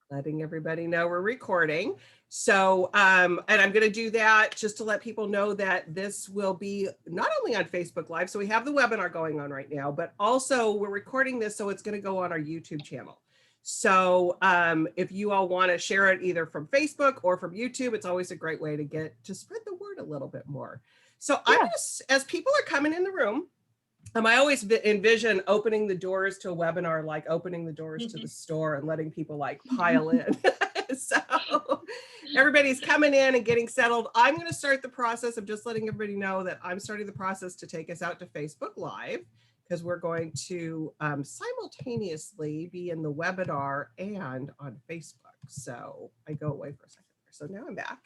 Letting everybody know we're recording. So, and I'm going to do that just to let people know that this will be not only on Facebook Live, so we have the webinar going on right now, but also we're recording this, so it's going to go on our YouTube channel. So if you all want to share it either from Facebook or from YouTube, it's always a great way to spread the word a little bit more. So I'm just, as people are coming in the room, I always envision opening the doors to a webinar, like opening the doors to the store and letting people like pile in. So everybody's coming in and getting settled. I'm going to start the process of just letting everybody know that I'm starting the process to take us out to Facebook Live, because we're going to simultaneously be in the webinar and on Facebook. So I go away for a second there. So now I'm back.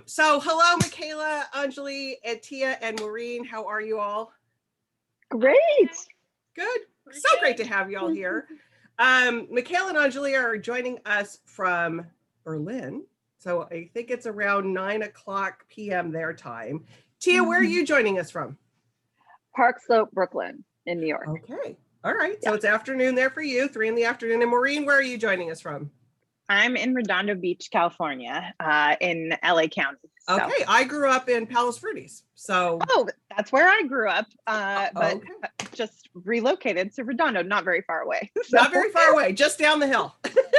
So hello, Mikaella, Onjuli, and Tia, and Maureen. How are you all? Great. Good. So great to have you all here. Mikaella and Onjuli are joining us from Berlin. So I think it's around 9:00 p.m. their time. Tia, where are you joining us from? Park Slope, Brooklyn in New York. Okay. All right. So it's afternoon there for you, 3 in the afternoon. And Maureen, where are you joining us from? I'm in Redondo Beach, California, in LA County. So. Okay, I grew up in Palos Verdes, so. Oh, that's where I grew up, but just relocated to Redondo, not very far away. So. Not very far away, just down the hill.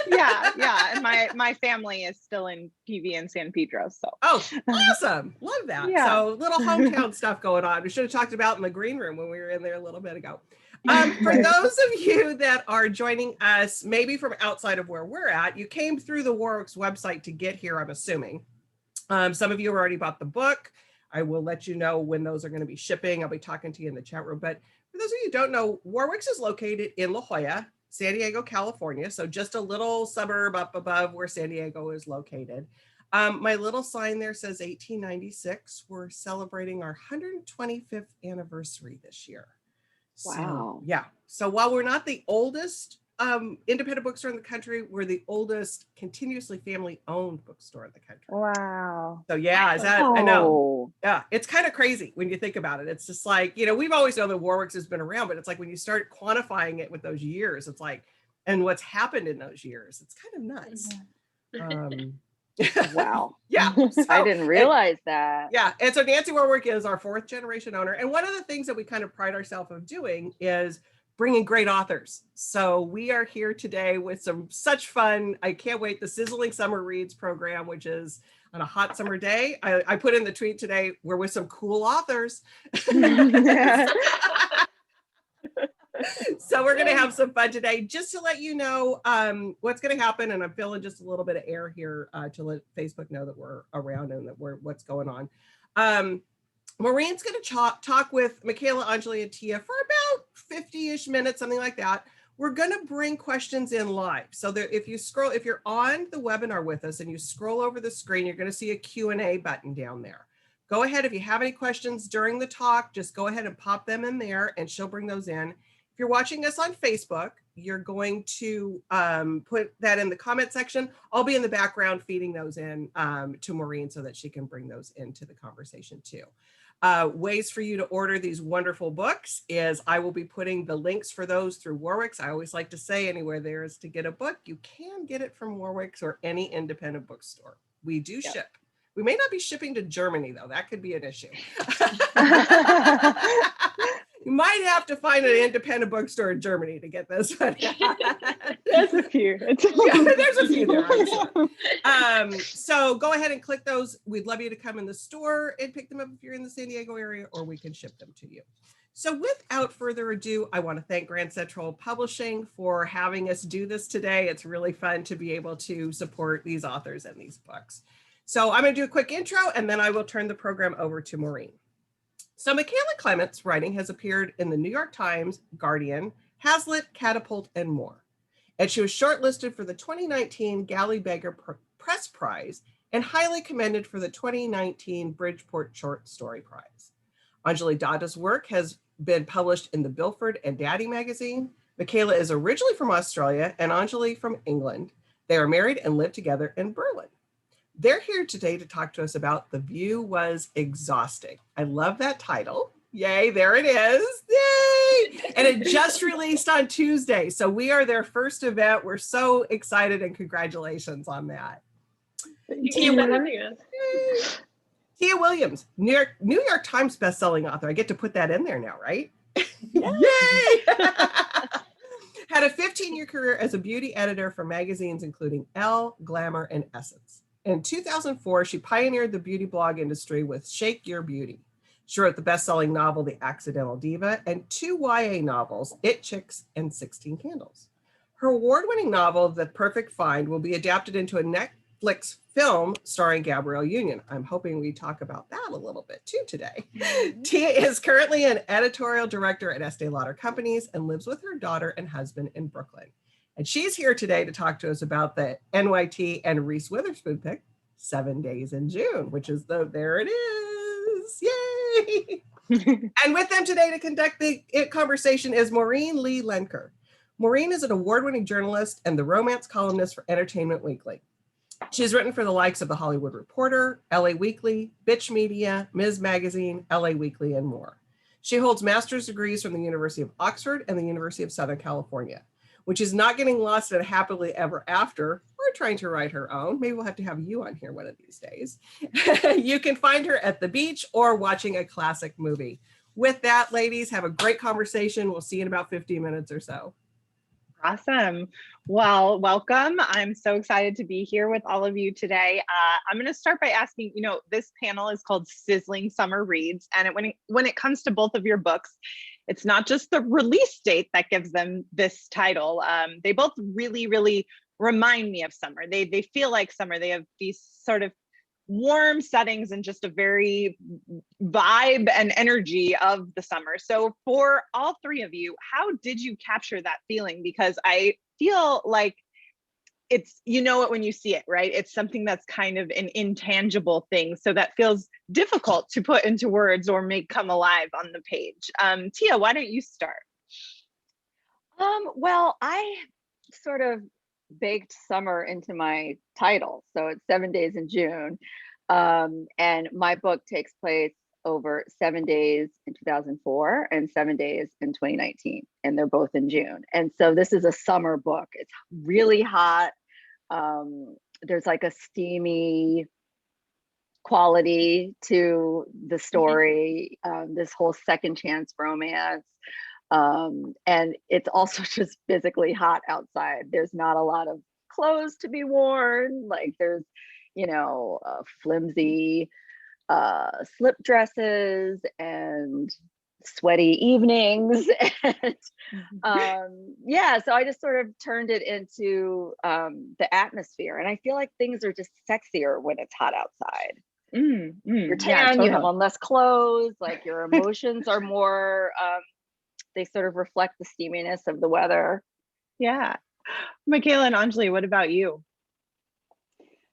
yeah, and my family is still in PV and San Pedro, so. Oh, awesome, love that. Yeah. So little hometown stuff going on. We should have talked about in the green room when we were in there a little bit ago. For those of you that are joining us, maybe from outside of where we're at, you came through the Warwick's website to get here, I'm assuming. Some of you have already bought the book. I will let you know when those are going to be shipping. I'll be talking to you in the chat room. But for those of you who don't know, Warwick's is located in La Jolla, San Diego, California. So just a little suburb up above where San Diego is located. My little sign there says 1896. We're celebrating our 125th anniversary this year. Wow. So, yeah. So while we're not the oldest independent bookstore in the country, we're the oldest continuously family-owned bookstore in the country. Wow. So yeah, I know. Yeah, it's kind of crazy when you think about it. It's just like, we've always known that Warwick's has been around, but it's like when you start quantifying it with those years, it's like, and what's happened in those years, it's kind of nuts. Wow. Yeah. So, I didn't realize that. Yeah. And so Nancy Warwick is our 4th generation owner. And one of the things that we kind of pride ourselves of doing is bringing great authors. So we are here today with some such fun. I can't wait. The Sizzling Summer Reads program, which is on a hot summer day. I put in the tweet today, we're with some cool authors. So we're going to have some fun today, just to let you know what's going to happen. And I'm feeling just a little bit of air here to let Facebook know that we're around and that what's going on. Maureen's going to talk with Mikaella, Onjuli, and Tia for about 50-ish minutes, something like that. We're going to bring questions in live. So that if you're on the webinar with us and you scroll over the screen, you're going to see a Q&A button down there. Go ahead. If you have any questions during the talk, just go ahead and pop them in there and she'll bring those in. If you're watching us on Facebook, you're going to put that in the comment section. I'll be in the background feeding those in to Maureen so that she can bring those into the conversation too. Ways for you to order these wonderful books is I will be putting the links for those through Warwick's. I always like to say anywhere there is to get a book, you can get it from Warwick's or any independent bookstore. We do ship. We may not be shipping to Germany though. That could be an issue. You might have to find an independent bookstore in Germany to get this one. There's a few. There's a few there, I'm sure. So go ahead and click those. We'd love you to come in the store and pick them up if you're in the San Diego area, or we can ship them to you. So without further ado, I want to thank Grand Central Publishing for having us do this today. It's really fun to be able to support these authors and these books. So I'm going to do a quick intro and then I will turn the program over to Maureen. So Mikaella Clements' writing has appeared in the New York Times, Guardian, Hazlitt, Catapult, and more. And she was shortlisted for the 2019 Galley Beggar Press Prize and highly commended for the 2019 Bridgeport Short Story Prize. Onjuli Datta's work has been published in the Bilford and Daddy magazine. Mikaella is originally from Australia and Onjuli from England. They are married and live together in Berlin. They're here today to talk to us about The View Was Exhausting. I love that title Yay, there it is. Yay! And it just released on Tuesday. So we are their first event. We're so excited and congratulations on that. Tia Williams, New York Times bestselling author. I get to put that in there now, right? Yay! Had a 15-year career as a beauty editor for magazines including Elle, Glamour, and Essence. In 2004, she pioneered the beauty blog industry with Shake Your Beauty. She wrote the best-selling novel, The Accidental Diva, and 2 YA novels, It Chicks and 16 Candles. Her award-winning novel, The Perfect Find, will be adapted into a Netflix film starring Gabrielle Union. I'm hoping we talk about that a little bit too today. Tia is currently an editorial director at Estee Lauder Companies and lives with her daughter and husband in Brooklyn. And she's here today to talk to us about the NYT and Reese Witherspoon pick, 7 Days in June, which is there it is. Yay! And with them today to conduct the conversation is Maureen Lee Lenker. Maureen is an award-winning journalist and the romance columnist for Entertainment Weekly. She's written for the likes of The Hollywood Reporter, LA Weekly, Bitch Media, Ms. Magazine, LA Weekly, and more. She holds master's degrees from the University of Oxford and the University of Southern California, which is not getting lost in a happily ever after or trying to write her own. Maybe we'll have to have you on here one of these days. You can find her at the beach or watching a classic movie. With that, ladies, have a great conversation. We'll see you in about 15 minutes or so. Awesome. Well, welcome. I'm so excited to be here with all of you today. I'm going to start by asking, this panel is called Sizzling Summer Reads. And when it comes to both of your books, it's not just the release date that gives them this title. They both really, really remind me of summer. They feel like summer. They have these sort of warm settings and just a very vibe and energy of the summer. So for all three of you, how did you capture that feeling? Because I feel like it's, it when you see it, right? It's something that's kind of an intangible thing. So that feels difficult to put into words or make come alive on the page. Tia, why don't you start? Well, I sort of baked summer into my title. So it's 7 Days in June. And my book takes place over 7 days in 2004 and 7 days in 2019. And they're both in June. And so this is a summer book. It's really hot. There's like a steamy quality to the story, this whole second chance romance. And it's also just physically hot outside. There's not a lot of clothes to be worn. Like there's, flimsy slip dresses and sweaty evenings. And so I just sort of turned it into the atmosphere. And I feel like things are just sexier when it's hot outside. You're tan, totally. You have on less clothes, like your emotions are more they sort of reflect the steaminess of the weather. Yeah. Mikaella and Onjuli, what about you?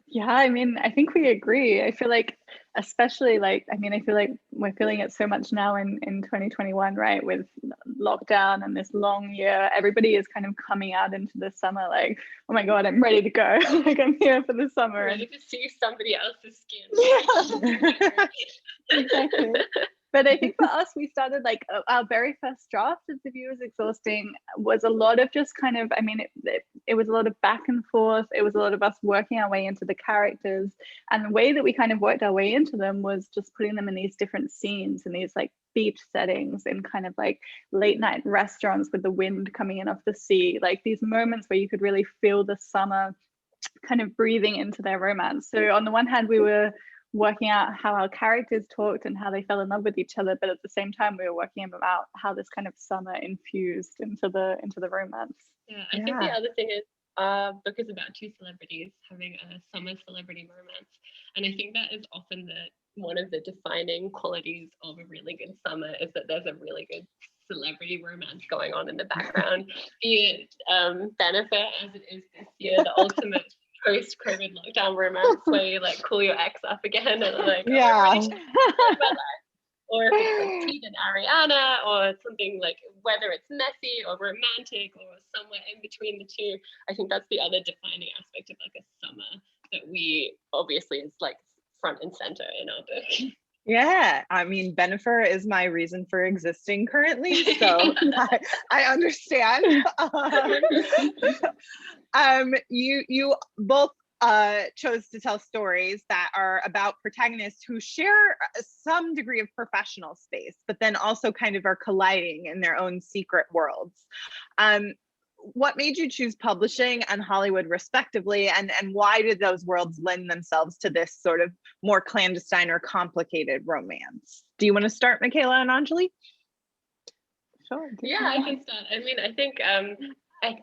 Yeah, I mean, I think we agree. I feel like, especially I feel like we're feeling it so much now in 2021, right? With lockdown and this long year, everybody is kind of coming out into the summer like, oh my God, I'm ready to go. Like I'm here for the summer. Ready to see somebody else's skin. Yeah. Exactly. But I think for us, we started our very first draft of The View is Exhausting was a lot of just kind of, it was a lot of back and forth. It was a lot of us working our way into the characters. And the way that we kind of worked our way into them was just putting them in these different scenes and these beach settings and kind of late night restaurants with the wind coming in off the sea, like these moments where you could really feel the summer kind of breathing into their romance. So on the one hand, we were working out how our characters talked and how they fell in love with each other, but at the same time we were working about how this kind of summer infused into the romance. Yeah, I think the other thing is our book is about two celebrities having a summer celebrity romance, and I think that is often one of the defining qualities of a really good summer is that there's a really good celebrity romance going on in the background. Be it Benefit, as it is this year, the ultimate post-COVID lockdown romance where you cool your ex up again and or if it's Pete and Ariana or something whether it's messy or romantic or somewhere in between the two. I think that's the other defining aspect of a summer that we obviously is front and center in our book. Yeah, I mean, Benifer is my reason for existing currently, so I understand. You both chose to tell stories that are about protagonists who share some degree of professional space, but then also kind of are colliding in their own secret worlds. What made you choose publishing and Hollywood respectively, and why did those worlds lend themselves to this sort of more clandestine or complicated romance? Do you want to start, Mikaella and Onjuli? Sure. Yeah, I can start. I mean, I think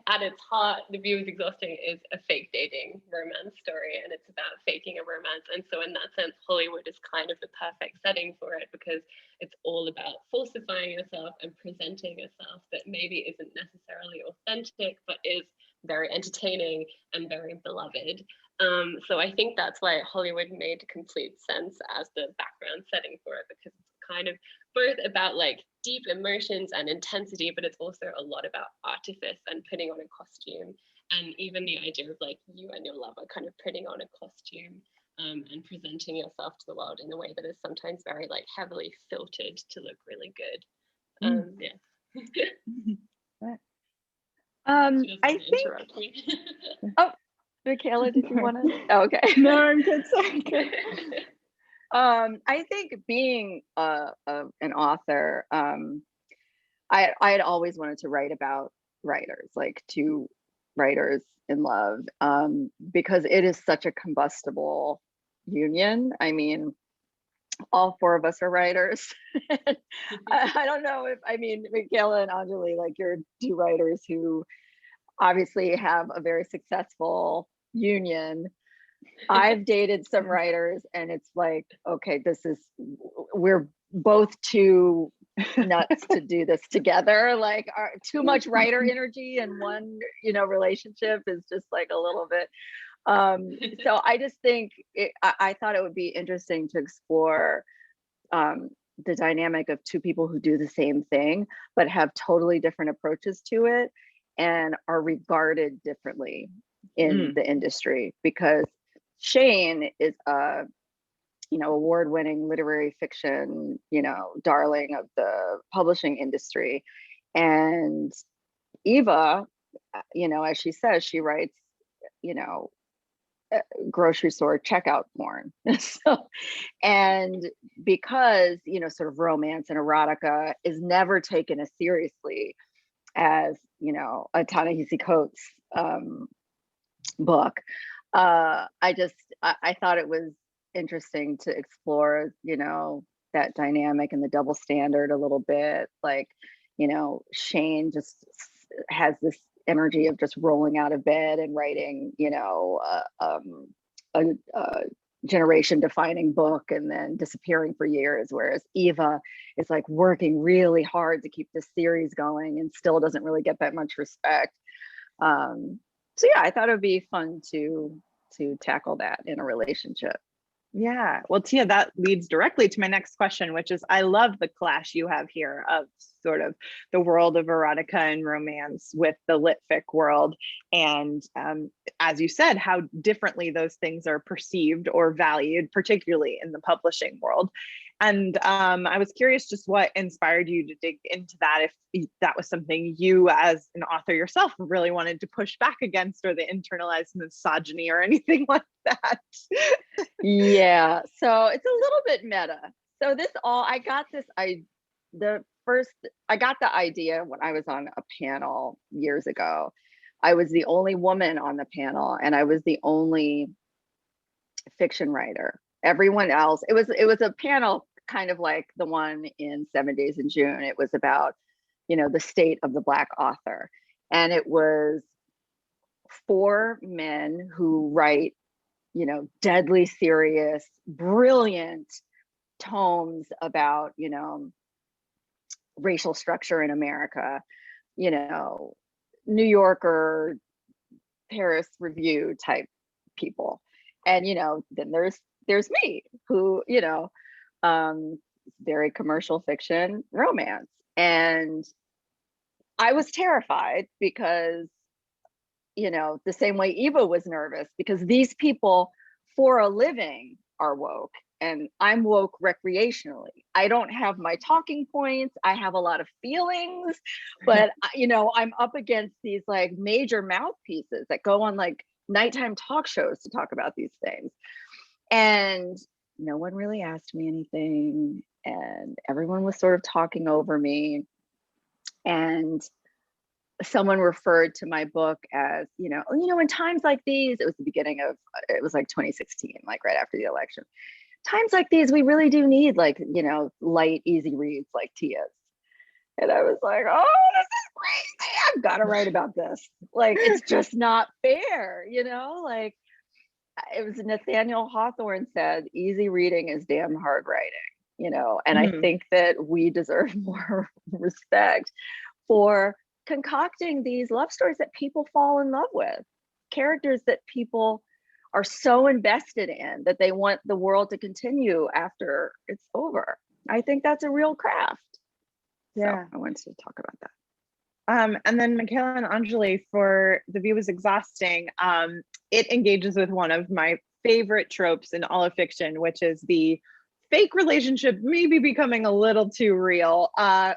at its heart, The View is Exhausting is a fake dating romance story, and it's about faking a romance. And so in that sense, Hollywood is kind of the perfect setting for it, because it's all about falsifying yourself and presenting yourself that maybe isn't necessarily authentic, but is very entertaining and very beloved. So I think that's why Hollywood made complete sense as the background setting for it, because it's kind of both about like deep emotions and intensity, but it's also a lot about artifice and putting on a costume, and even the idea of like you and your lover kind of putting on a costume and presenting yourself to the world in a way that is sometimes very like heavily filtered to look really good. Yeah. I think. Interrupt me. Oh, Mikaella, did you want to? Oh, okay. No, I'm good. Sorry. I think being an author, I had always wanted to write about writers, like two writers in love, because it is such a combustible union. I mean, all four of us are writers. I don't know if, I mean, Mikaella and Onjuli, like you're two writers who obviously have a very successful union. I've dated some writers and it's like, okay, we're both too nuts to do this together. Like too much writer energy in one, relationship is just like a little bit. So I just think I thought it would be interesting to explore the dynamic of two people who do the same thing, but have totally different approaches to it and are regarded differently in the industry, because Shane is a award-winning literary fiction darling of the publishing industry, and Eva, as she says, she writes grocery store checkout porn. So, and because sort of romance and erotica is never taken as seriously as a Ta-Nehisi Coates book, I thought it was interesting to explore that dynamic and the double standard a little bit. Like Shane just has this energy of just rolling out of bed and writing a generation defining book and then disappearing for years, whereas Eva is like working really hard to keep this series going and still doesn't really get that much respect. So yeah, I thought it would be fun to tackle that in a relationship. Yeah, well, Tia, that leads directly to my next question, which is, I love the clash you have here of sort of the world of erotica and romance with the lit fic world. And as you said, how differently those things are perceived or valued, particularly in the publishing world. And I was curious just what inspired you to dig into that, if that was something you as an author yourself really wanted to push back against, or the internalized misogyny or anything like that. Yeah, so it's a little bit meta. So I got the idea when I was on a panel years ago. I was the only woman on the panel and I was the only fiction writer. Everyone else, it was a panel kind of like the one in 7 Days in June. It was about, the state of the Black author. And it was 4 men who write, deadly serious, brilliant tomes about, racial structure in America, New Yorker, Paris Review type people. And, then there's me who, very commercial fiction romance. And I was terrified because, the same way Eva was nervous, because these people for a living are woke and I'm woke recreationally. I don't have my talking points. I have a lot of feelings, but you know, I'm up against these like major mouthpieces that go on like nighttime talk shows to talk about these things. And no one really asked me anything, and everyone was sort of talking over me. And someone referred to my book as, you know, in times like these, it was the beginning of, it was like 2016, like right after the election. Times like these, we really do need like, you know, light, easy reads like Tia's. And I was like, oh, this is crazy. I've got to write about this. Like, it's just not fair, you know? Like, it was Nathaniel Hawthorne said, easy reading is damn hard writing, you know? And I think that we deserve more respect for concocting these love stories that people fall in love with, characters that people are so invested in that they want the world to continue after it's over. I think that's a real craft. Yeah. So I wanted to talk about that. And then Mikaella and Onjuli, for The View is Exhausting, it engages with one of my favorite tropes in all of fiction, which is the fake relationship maybe becoming a little too real.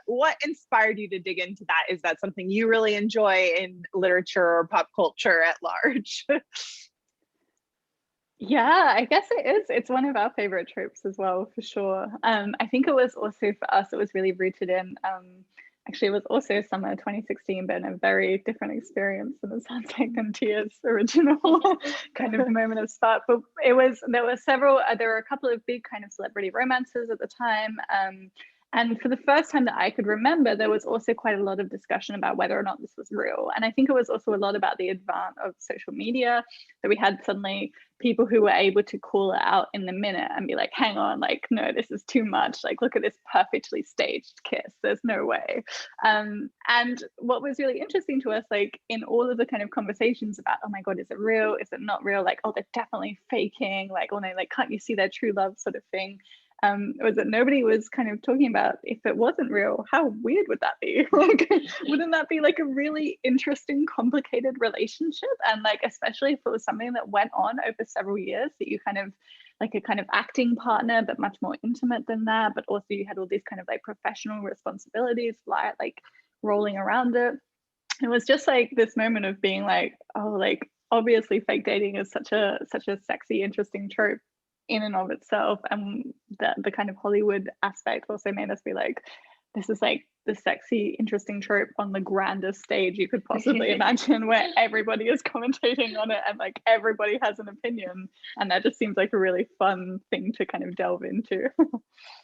What inspired you to dig into that? Is that something you really enjoy in literature or pop culture at large? Yeah, I guess it is. It's one of our favorite tropes as well, for sure. I think it was also for us, it was really rooted in, actually it was also summer 2016, but in a very different experience than it sounds like than Tia's original kind of moment of spark. But there were a couple of big kind of celebrity romances at the time. And for the first time that I could remember, there was also quite a lot of discussion about whether or not this was real. And I think it was also a lot about the advance of social media, that we had suddenly people who were able to call it out in the minute and be like, hang on, like, no, this is too much. Like, look at this perfectly staged kiss. There's no way. And what was really interesting to us, like in all of the kind of conversations about, oh my God, is it real? Is it not real? Like, oh, they're definitely faking. Like, oh no, like, can't you see their true love sort of thing? Was that nobody was kind of talking about, if it wasn't real, how weird would that be? Like, wouldn't that be like a really interesting, complicated relationship? And like, especially if it was something that went on over several years, that you kind of like a kind of acting partner, but much more intimate than that. But also you had all these kind of like professional responsibilities, like rolling around it. It was just like this moment of being like, oh, like obviously fake dating is such a sexy, interesting trope in and of itself, and the kind of Hollywood aspect also made us be like, this is like the sexy, interesting trope on the grandest stage you could possibly imagine, where everybody is commentating on it and like everybody has an opinion, and that just seems like a really fun thing to kind of delve into.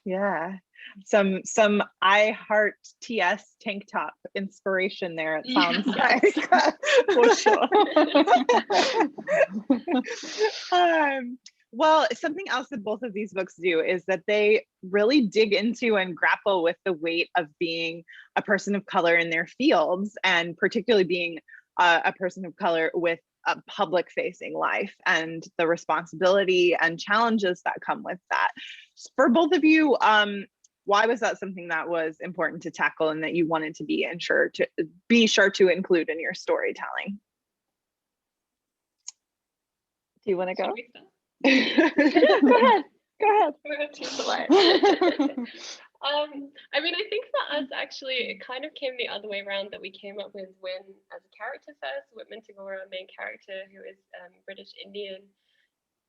Yeah, some I Heart TS tank top inspiration there, it sounds like. For sure. Well, something else that both of these books do is that they really dig into and grapple with the weight of being a person of color in their fields, and particularly being a person of color with a public facing life and the responsibility and challenges that come with that. For both of you, why was that something that was important to tackle and that you wanted to be sure to include in your storytelling? Do you want to go? Go ahead. I mean, I think for us, actually, it kind of came the other way around, that we came up with Win as a character first. Whitman Tagore, our main character, who is British Indian.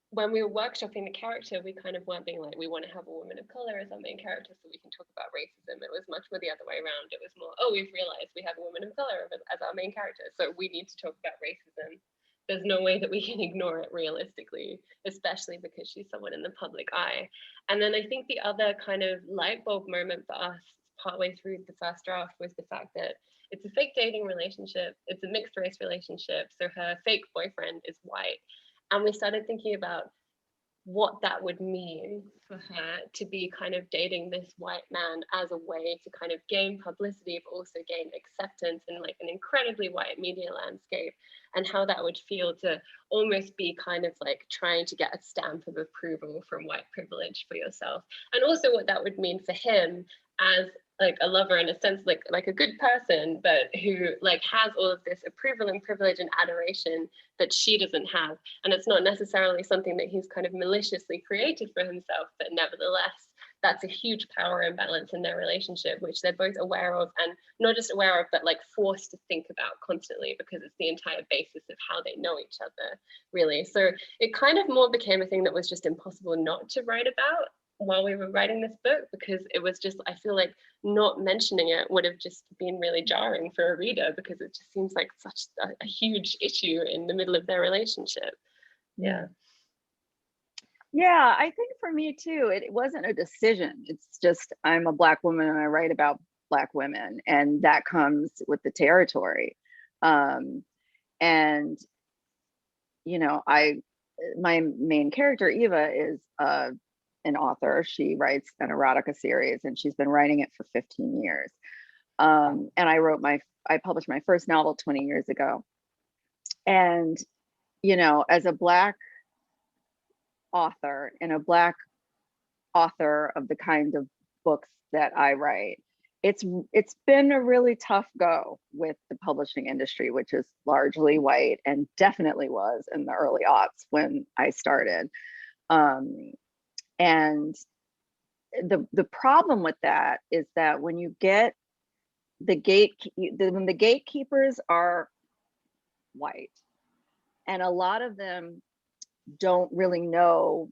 When we were workshopping the character, we kind of weren't being like, we want to have a woman of color as our main character so we can talk about racism. It was much more the other way around. It was more, oh, we've realized we have a woman of color as our main character, so we need to talk about racism. There's no way that we can ignore it realistically, especially because she's someone in the public eye. And then I think the other kind of light bulb moment for us partway through the first draft was the fact that it's a fake dating relationship. It's a mixed race relationship. So her fake boyfriend is white. And we started thinking about what that would mean for her to be kind of dating this white man as a way to kind of gain publicity, but also gain acceptance in like an incredibly white media landscape, and how that would feel to almost be kind of like trying to get a stamp of approval from white privilege for yourself, and also what that would mean for him as like a lover in a sense, like a good person, but who like has all of this approval and privilege and adoration that she doesn't have. And it's not necessarily something that he's kind of maliciously created for himself, but nevertheless, that's a huge power imbalance in their relationship, which they're both aware of, and not just aware of, but like forced to think about constantly, because it's the entire basis of how they know each other, really. So it kind of more became a thing that was just impossible not to write about while we were writing this book, because it was just, I feel like not mentioning it would have just been really jarring for a reader, because it just seems like such a huge issue in the middle of their relationship. Yeah. Yeah, I think for me too, it wasn't a decision. It's just, I'm a Black woman and I write about Black women, and that comes with the territory. And, you know, my main character, Eva, is an author. She writes an erotica series, and she's been writing it for 15 years. And I published my first novel 20 years ago. And, you know, as a Black author and a Black author of the kind of books that I write, it's been a really tough go with the publishing industry, which is largely white and definitely was in the early aughts when I started. And the problem with that is that when you get when the gatekeepers are white, and a lot of them don't really know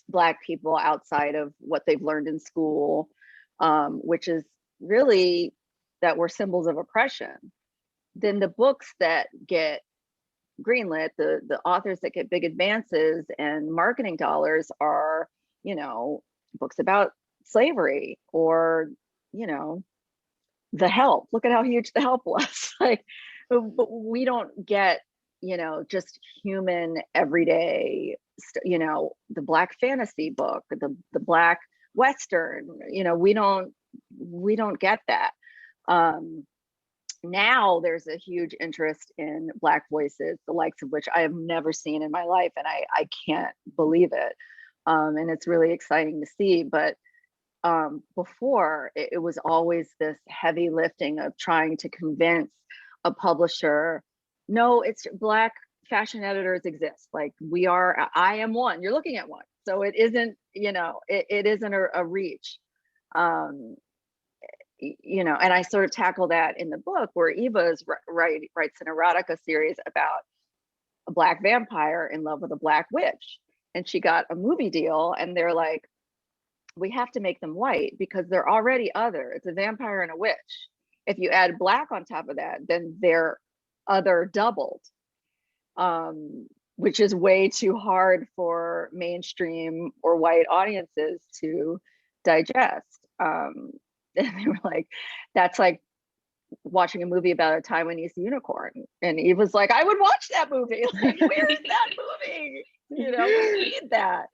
Black people outside of what they've learned in school, which is really that we're symbols of oppression, then the books that get greenlit, the authors that get big advances and marketing dollars are, you know, books about slavery, or, you know, The Help. Look at how huge The Help was. Like, but we don't get, you know, just human everyday, you know, the Black fantasy book, the Black Western, you know, we don't get that. Now there's a huge interest in Black voices, the likes of which I have never seen in my life, and I can't believe it. And it's really exciting to see. But before, it was always this heavy lifting of trying to convince a publisher, no, it's Black fashion editors exist. Like, I am one, you're looking at one. So it isn't, you know, it isn't a reach. You know, and I sort of tackle that in the book, where Eva writes an erotica series about a Black vampire in love with a Black witch. And she got a movie deal, and they're like, we have to make them white because they're already other. It's a vampire and a witch. If you add Black on top of that, then they're other doubled, which is way too hard for mainstream or white audiences to digest. And they were like, that's like watching a movie about a Taiwanese unicorn. And Eve was like, I would watch that movie. Like, where is that movie? You know, we need that.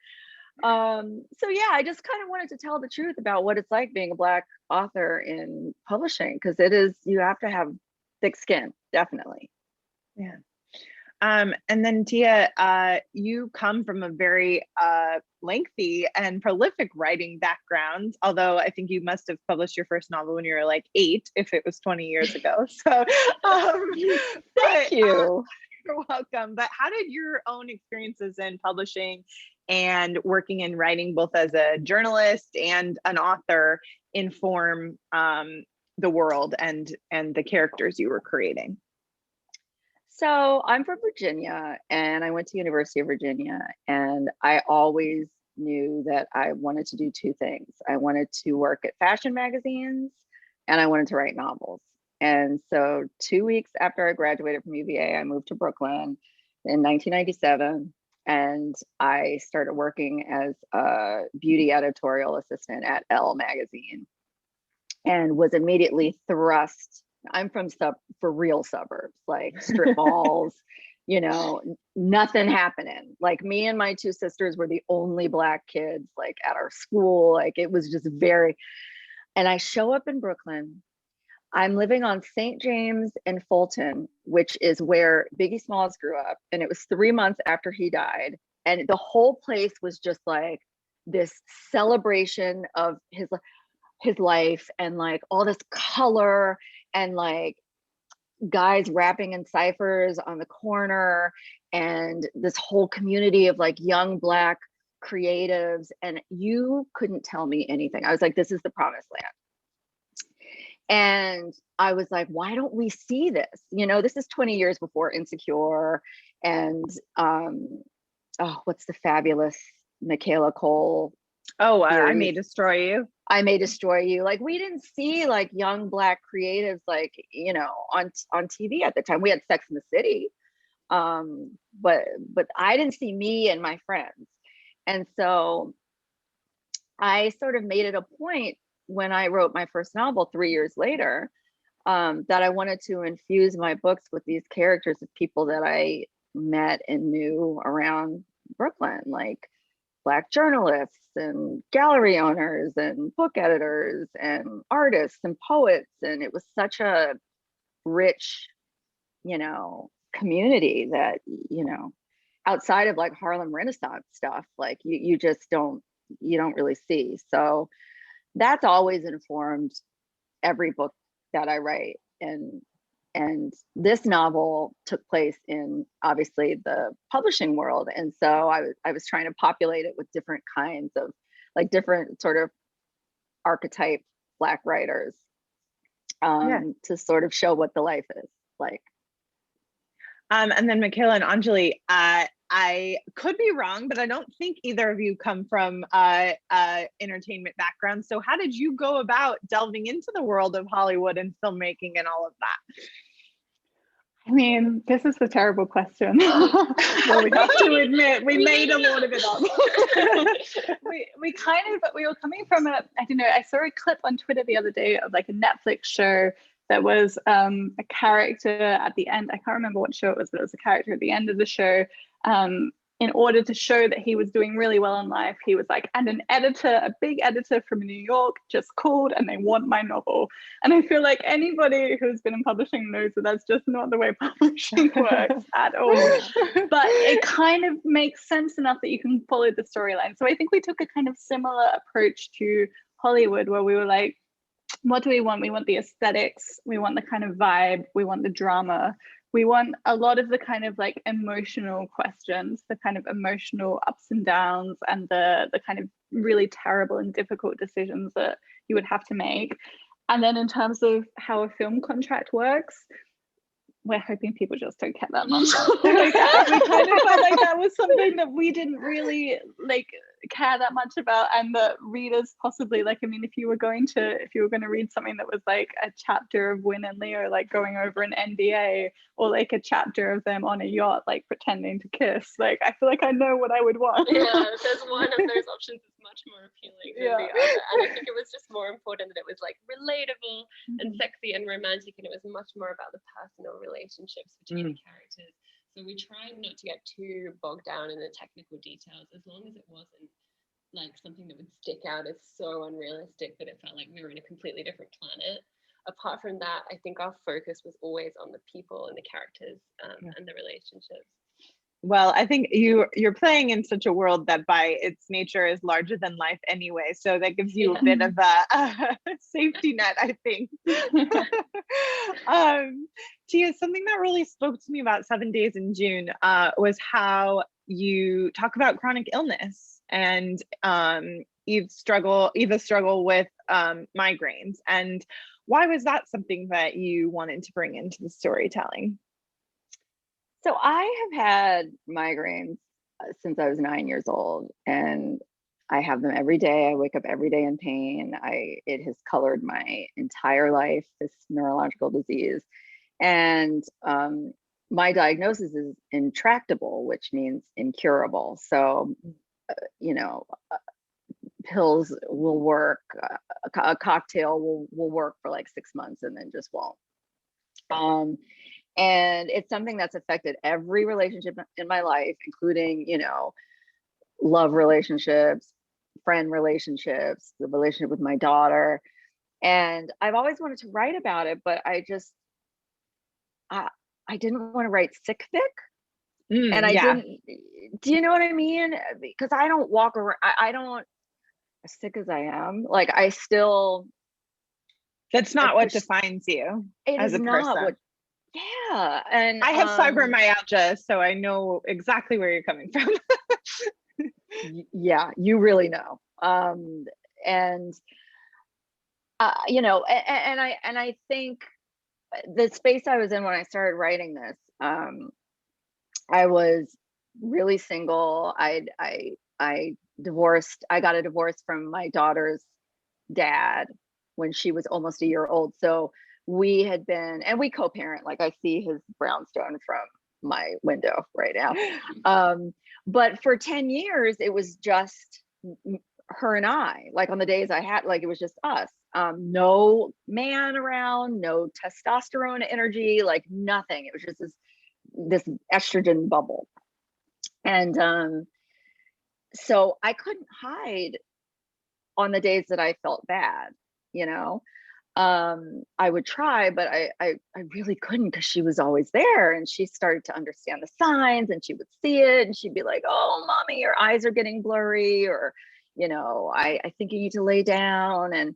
So yeah, I just kind of wanted to tell the truth about what it's like being a Black author in publishing, because you have to have thick skin, definitely. Yeah. And then Tia, you come from a very lengthy and prolific writing background, although I think you must have published your first novel when you were like 8, if it was 20 years ago. So thank you. You're welcome. But how did your own experiences in publishing and working in writing, both as a journalist and an author, inform the world and the characters you were creating? So I'm from Virginia, and I went to University of Virginia, and I always knew that I wanted to do 2 things. I wanted to work at fashion magazines, and I wanted to write novels. And so 2 weeks after I graduated from UVA, I moved to Brooklyn in 1997, and I started working as a beauty editorial assistant at Elle magazine, and was immediately thrust. I'm from for real suburbs, like strip malls, you know, nothing happening. Like, me and my 2 sisters were the only Black kids, like, at our school. Like, it was just and I show up in Brooklyn. I'm living on St. James and Fulton, which is where Biggie Smalls grew up. And it was 3 months after he died. And the whole place was just like this celebration of his life. his life, and like all this color, and like guys rapping in ciphers on the corner, and this whole community of like young Black creatives, and you couldn't tell me anything. I was like, this is the promised land. And I was like, why don't we see this? You know, this is 20 years before Insecure and what's the fabulous Mikaella Cole Oh, I series? May Destroy You. I May Destroy You. Like, we didn't see like young Black creatives, like, you know, on TV at the time. We had Sex in the City, but I didn't see me and my friends. And so I sort of made it a point when I wrote my first novel 3 years later, that I wanted to infuse my books with these characters of people that I met and knew around Brooklyn, like Black journalists and gallery owners and book editors and artists and poets. And it was such a rich, you know, community that, you know, outside of like Harlem Renaissance stuff, like you just don't really see. So that's always informed every book that I write. And this novel took place in obviously the publishing world. And so I was trying to populate it with different kinds of, like, different sort of archetype Black writers, to sort of show what the life is like. And then Mikaella and Onjuli, I could be wrong, but I don't think either of you come from entertainment backgrounds. So how did you go about delving into the world of Hollywood and filmmaking and all of that? I mean, this is a terrible question. Well, we have to admit, we made a lot of it up. we were coming from I don't know, I saw a clip on Twitter the other day of like a Netflix show that was a character at the end. I can't remember what show it was, but it was a character at the end of the show. In order to show that he was doing really well in life, he was like, and an editor, a big editor from New York just called and they want my novel. And I feel like anybody who's been in publishing knows that that's just not the way publishing works at all. But it kind of makes sense enough that you can follow the storyline. So I think we took a kind of similar approach to Hollywood, where we were like, what do we want? We want the aesthetics, we want the kind of vibe, we want the drama. We want a lot of the kind of like emotional questions, the kind of emotional ups and downs, and the kind of really terrible and difficult decisions that you would have to make. And then in terms of how a film contract works, we're hoping people just don't care that much. Like, we kind of felt like that was something that we didn't really like care that much about, and that readers possibly, like, I mean, if you were going to read something that was like a chapter of Win and Leo like going over an NDA, or like a chapter of them on a yacht like pretending to kiss, like, I feel like I know what I would want. Yeah, there's one of those options that's much more appealing than the other, and I think it was just more important that it was like relatable and sexy and romantic, and it was much more about the personal relationships between the characters. So we tried not to get too bogged down in the technical details, as long as it wasn't like something that would stick out as so unrealistic that it felt like we were in a completely different planet. Apart from that, I think our focus was always on the people and the characters, and the relationships. Well, I think you're playing in such a world that by its nature is larger than life anyway. So that gives you a bit of a safety net, I think. Tia, something that really spoke to me about 7 Days in June was how you talk about chronic illness, and Eve's struggle with migraines. And why was that something that you wanted to bring into the storytelling? So I have had migraines since I was 9 years old, and I have them every day. I wake up every day in pain. It has colored my entire life, this neurological disease. And my diagnosis is intractable, which means incurable. So, pills will work, a cocktail will work for like 6 months and then just won't. And it's something that's affected every relationship in my life, including, love relationships, friend relationships, the relationship with my daughter. And I've always wanted to write about it, but I didn't want to write sick fic. And I didn't, do you know what I mean? Because I don't walk around, as sick as I am, like I still, That's not like, what defines you it as is a not person. what, yeah. And I have fibromyalgia, so I know exactly where you're coming from. yeah, you really know. And you know, and I think the space I was in when I started writing this, I was really single. I divorced. I got a divorce from my daughter's dad when she was almost a year old. So we had been, and we co-parent. Like I see his brownstone from my window right now. But for 10 years, it was just her and I. Like on the days I had, like it was just us. No man around, no testosterone energy, like nothing. It was just this estrogen bubble. And so I couldn't hide on the days that I felt bad, you know. I would try, but I really couldn't, because she was always there, and she started to understand the signs, and she would see it, and she'd be like, "Oh, mommy, your eyes are getting blurry," or, you know, I think you need to lay down. And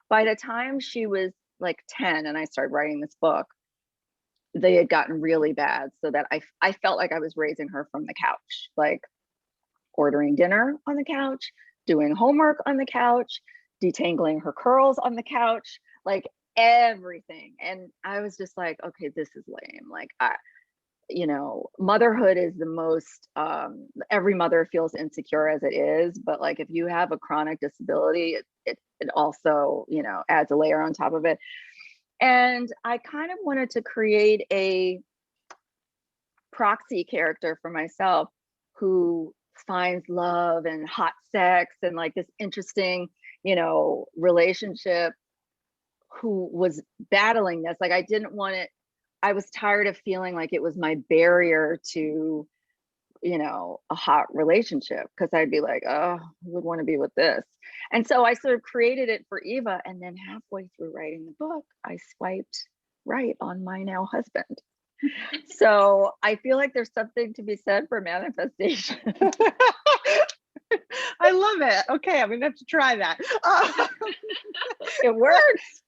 by the time she was like 10 and I started writing this book, they had gotten really bad, so that I felt like I was raising her from the couch, like ordering dinner on the couch, doing homework on the couch, detangling her curls on the couch, like everything. And I was just like, okay, this is lame. Like, you know, motherhood is the most, every mother feels insecure as it is, but like if you have a chronic disability, it also, you know, adds a layer on top of it. And I kind of wanted to create a proxy character for myself who finds love and hot sex and like this interesting, you know, relationship, who was battling this. Like I didn't want it. I was tired of feeling like it was my barrier to, you know, a hot relationship, because I'd be like, oh, who would want to be with this? And so I sort of created it for Eva. And then halfway through writing the book, I swiped right on my now husband. So I feel like there's something to be said for manifestation. I love it. Okay, I'm gonna have to try that. It works.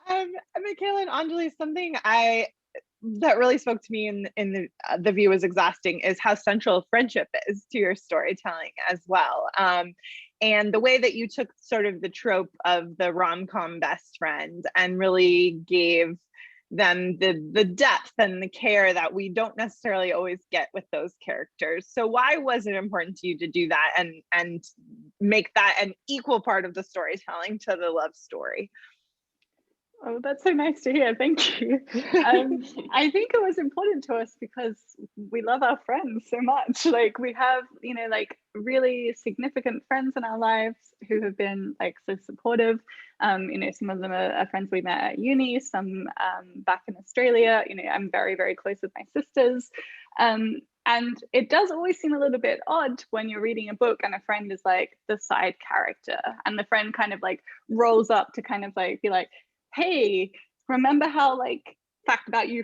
Mikaella and Onjuli, something that really spoke to me in the View is Exhausting is how central friendship is to your storytelling as well. And the way that you took sort of the trope of the rom-com best friend and really gave them the depth and the care that we don't necessarily always get with those characters. So why was it important to you to do that and make that an equal part of the storytelling to the love story? Oh, that's so nice to hear. Thank you. I think it was important to us because we love our friends so much. Like we have, you know, like really significant friends in our lives who have been like so supportive. You know, some of them are friends we met at uni, some back in Australia. You know, I'm very, very close with my sisters. And it does always seem a little bit odd when you're reading a book and a friend is like the side character, and the friend kind of like rolls up to kind of like be like, hey, remember how like fact about you,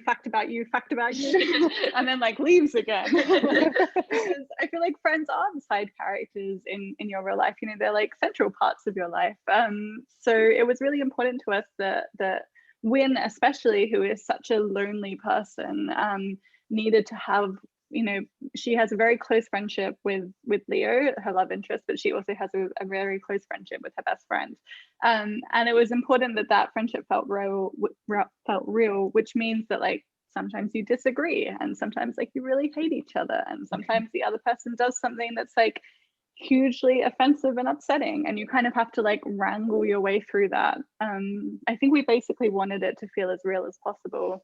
and then like leaves again. Because I feel like friends are the side characters in your real life. You know, they're like central parts of your life. So it was really important to us that Win, especially, who is such a lonely person, needed to have, you know, she has a very close friendship with Leo, her love interest, but she also has a very close friendship with her best friend. And it was important that friendship felt real, which means that like sometimes you disagree, and sometimes like you really hate each other, and sometimes the other person does something that's like hugely offensive and upsetting, and you kind of have to like wrangle your way through that. I think we basically wanted it to feel as real as possible.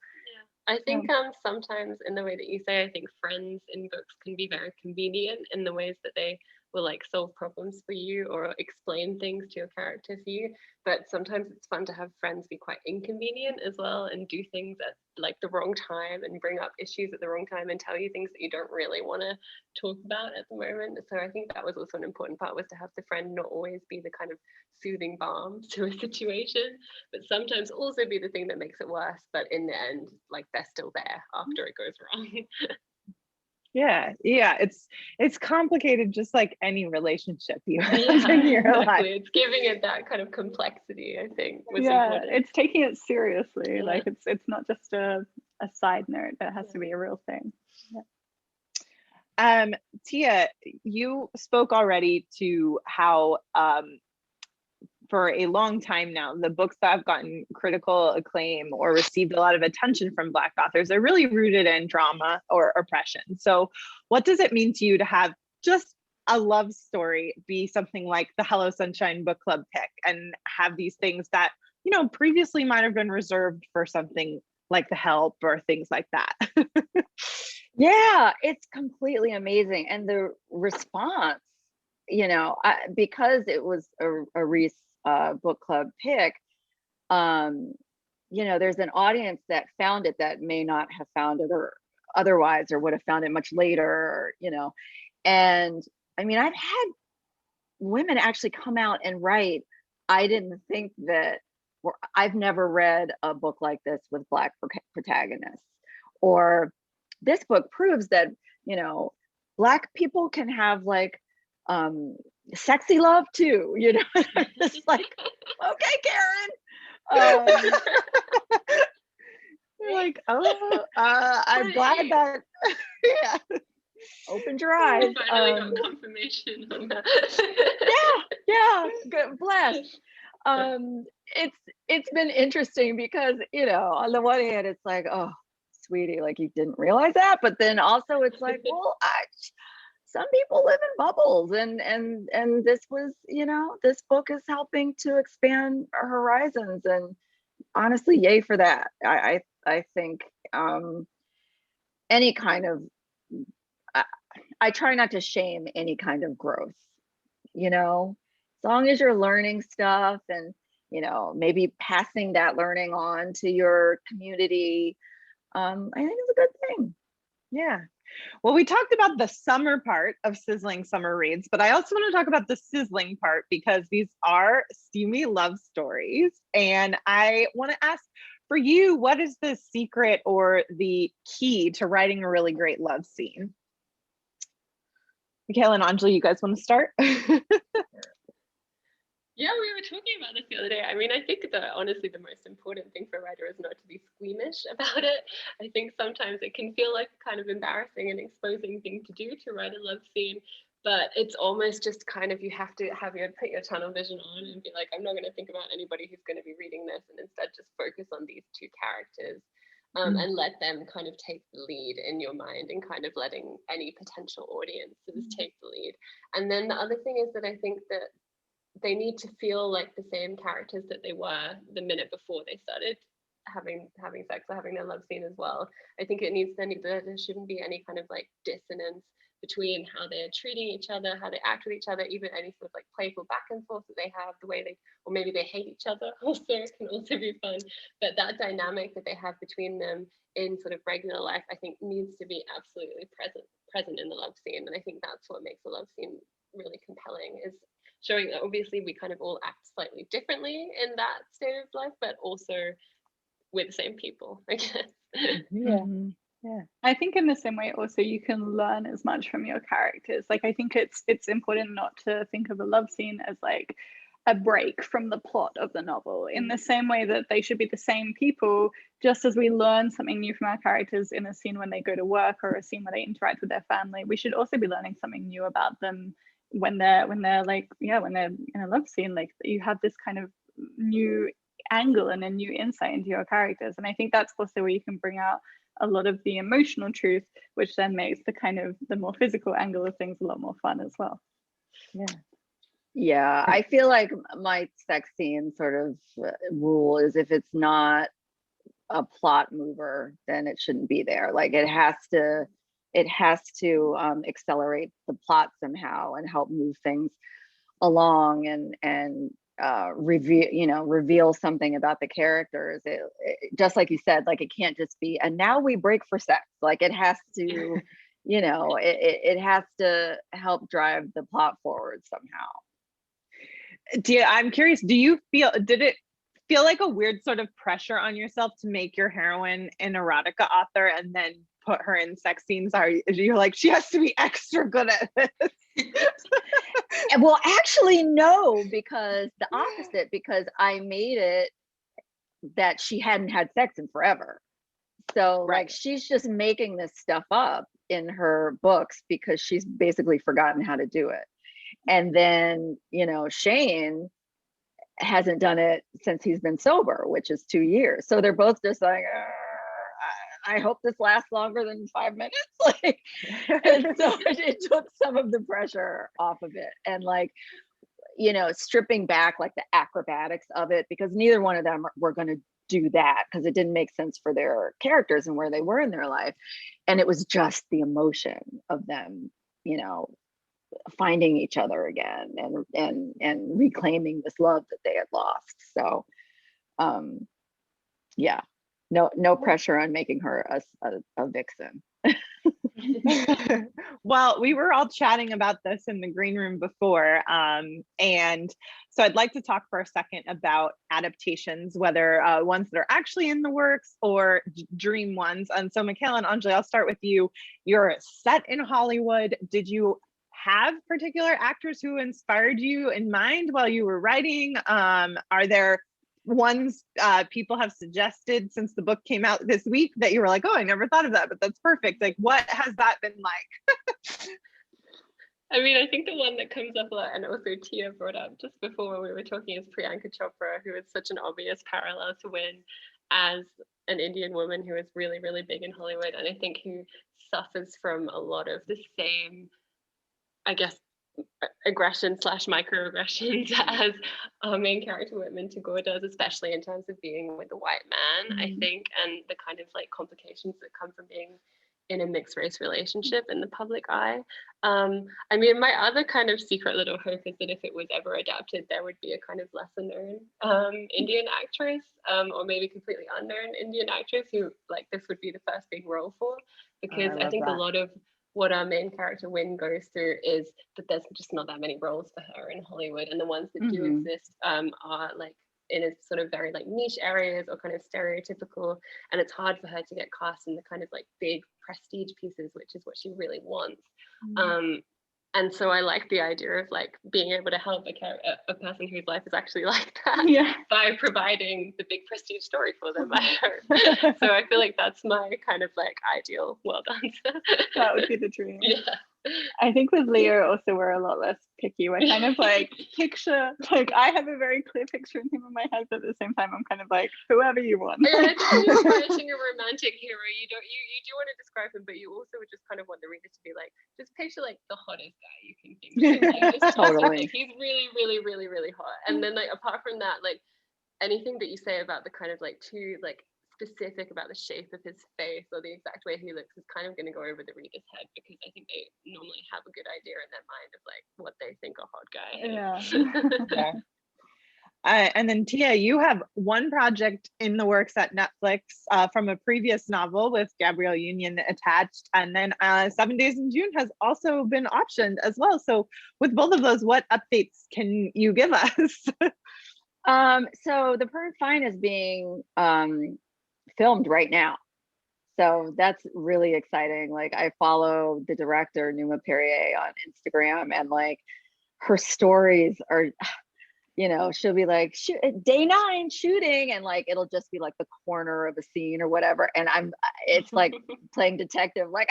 I think sometimes in the way that you say, I think friends in books can be very convenient in the ways that they will like solve problems for you or explain things to your character for you. But sometimes it's fun to have friends be quite inconvenient as well, and do things at like the wrong time and bring up issues at the wrong time and tell you things that you don't really want to talk about at the moment. So I think that was also an important part, was to have the friend not always be the kind of soothing balm to a situation, but sometimes also be the thing that makes it worse. But in the end, like they're still there after it goes wrong. Yeah, it's complicated, just like any relationship you have Yeah, in your life. exactly. It's giving it that kind of complexity, I think, was Yeah, important. it's taking it seriously. Yeah. Like it's not just a side note. It has to be a real thing. Tia, you spoke already to how for a long time now, the books that have gotten critical acclaim or received a lot of attention from Black authors are really rooted in drama or oppression. So what does it mean to you to have just a love story be something like the Hello Sunshine Book Club pick, and have these things that, you know, previously might have been reserved for something like The Help or things like that? Yeah, it's completely amazing. And the response, you know, because it was a Reese book club pick, you know, there's an audience that found it that may not have found it or otherwise, or would have found it much later, or, you know. And I mean, I've had women actually come out and write, I didn't think that, or I've never read a book like this with Black protagonists, or this book proves that, you know, Black people can have like sexy love too, you know. It's like, okay, Karen. You're like, oh, I'm glad that yeah, Opened your eyes. Finally got confirmation on that. Yeah, good, bless. It's been interesting because, you know, on the one hand, it's like, oh, sweetie, like you didn't realize that, but then also it's like, well, some people live in bubbles, and this was, you know, this book is helping to expand our horizons, and honestly, yay for that. I think any kind of, I try not to shame any kind of growth, you know, as long as you're learning stuff and, you know, maybe passing that learning on to your community. I think it's a good thing. yeah. Well, we talked about the summer part of Sizzling Summer Reads, but I also want to talk about the sizzling part, because these are steamy love stories. And I want to ask, for you, what is the secret or the key to writing a really great love scene? Mikaella and Onjuli, you guys want to start? Yeah, we were talking about this the other day. I mean, I think that honestly, the most important thing for a writer is not to be squeamish about it. I think sometimes it can feel like a kind of embarrassing and exposing thing to do, to write a love scene, but it's almost just kind of, you have to have put your tunnel vision on and be like, I'm not going to think about anybody who's going to be reading this, and instead just focus on these two characters. And let them kind of take the lead in your mind, and kind of letting any potential audiences take the lead. And then the other thing is that I think that they need to feel like the same characters that they were the minute before they started having sex or having their love scene as well. I think there shouldn't be any kind of like dissonance between how they're treating each other, how they act with each other, even any sort of like playful back and forth that they have, the way they, or maybe they hate each other also can also be fun. But that dynamic that they have between them in sort of regular life, I think needs to be absolutely present in the love scene. And I think that's what makes a love scene really compelling, is showing that obviously we kind of all act slightly differently in that state of life, but also we're the same people, I guess. Yeah. Yeah, I think in the same way also you can learn as much from your characters. Like I think it's important not to think of a love scene as like a break from the plot of the novel, in the same way that they should be the same people. Just as we learn something new from our characters in a scene when they go to work, or a scene where they interact with their family, we should also be learning something new about them when they're like, yeah, when they're in a love scene. Like you have this kind of new angle and a new insight into your characters, and I think that's also where you can bring out a lot of the emotional truth, which then makes the kind of the more physical angle of things a lot more fun as well. Yeah, I feel like my sex scene sort of rule is, if it's not a plot mover, then it shouldn't be there. Like it has to accelerate the plot somehow and help move things along, and reveal something about the characters. It, just like you said, like it can't just be, and now we break for sex. Like it has to, you know, it has to help drive the plot forward somehow. I'm curious, did it feel like a weird sort of pressure on yourself to make your heroine an erotica author, and then put her in sex scenes, you're like, she has to be extra good at this? Well, actually, no, because the opposite, because I made it that she hadn't had sex in forever. So Right. like she's just making this stuff up in her books because she's basically forgotten how to do it. And then, you know, Shane hasn't done it since he's been sober, which is 2 years. So they're both just like, I hope this lasts longer than 5 minutes. Like, and so it took some of the pressure off of it. And like, you know, stripping back like the acrobatics of it, because neither one of them were going to do that because it didn't make sense for their characters and where they were in their life. And it was just the emotion of them, you know, finding each other again and reclaiming this love that they had lost. So yeah, no pressure on making her a vixen. Well, we were all chatting about this in the green room before, and so I'd like to talk for a second about adaptations, whether ones that are actually in the works or dream ones. And so Mikaella and Onjuli, I'll start with you. You're set in Hollywood. Did you have particular actors who inspired you in mind while you were writing? Are there ones people have suggested since the book came out this week that you were like, oh, I never thought of that, but that's perfect? Like, what has that been like? I mean, I think the one that comes up a lot, and also Tia brought up just before when we were talking, is Priyanka Chopra, who is such an obvious parallel to Win as an Indian woman who is really, really big in Hollywood, and I think who suffers from a lot of the same, I guess, aggression / microaggressions as our main character Whitman Tagore does, especially in terms of being with a white man, I think, and the kind of like complications that come from being in a mixed race relationship in the public eye. I mean, my other kind of secret little hope is that if it was ever adapted, there would be a kind of lesser known Indian actress, or maybe completely unknown Indian actress who like this would be the first big role for, because I think a lot of what our main character Win goes through is that there's just not that many roles for her in Hollywood, and the ones that do exist are like in a sort of very like niche areas or kind of stereotypical, and it's hard for her to get cast in the kind of like big prestige pieces, which is what she really wants. And so I like the idea of like being able to help a person whose life is actually like that by providing the big prestige story for them. I hope. So I feel like that's my kind of like ideal world answer. That would be the dream. Yeah. I think with Leo also we're a lot less picky. We're kind of like picture, like I have a very clear picture in him in my head, but at the same time I'm kind of like whoever you want. Yeah, I think when you're writing a romantic hero, you do want to describe him, but you also just kind of want the reader to be like, just picture like the hottest guy you can think of. Like, just Totally. like, he's really, really, really, really hot. And then like apart from that, like anything that you say about the kind of like too like specific about the shape of his face or the exact way he looks is kind of going to go over the reader's head, because I think they normally have a good idea in their mind of like what they think a hot guy is. Yeah. And then Tia, you have one project in the works at Netflix from a previous novel with Gabrielle Union attached, and then 7 Days in June has also been optioned as well. So with both of those, what updates can you give us? So The Perfect Fine is being filmed right now, so that's really exciting. Like I follow the director Numa Perrier on Instagram, and like her stories are, you know, she'll be like day 9 shooting, and like it'll just be like the corner of a scene or whatever, and it's like playing detective, like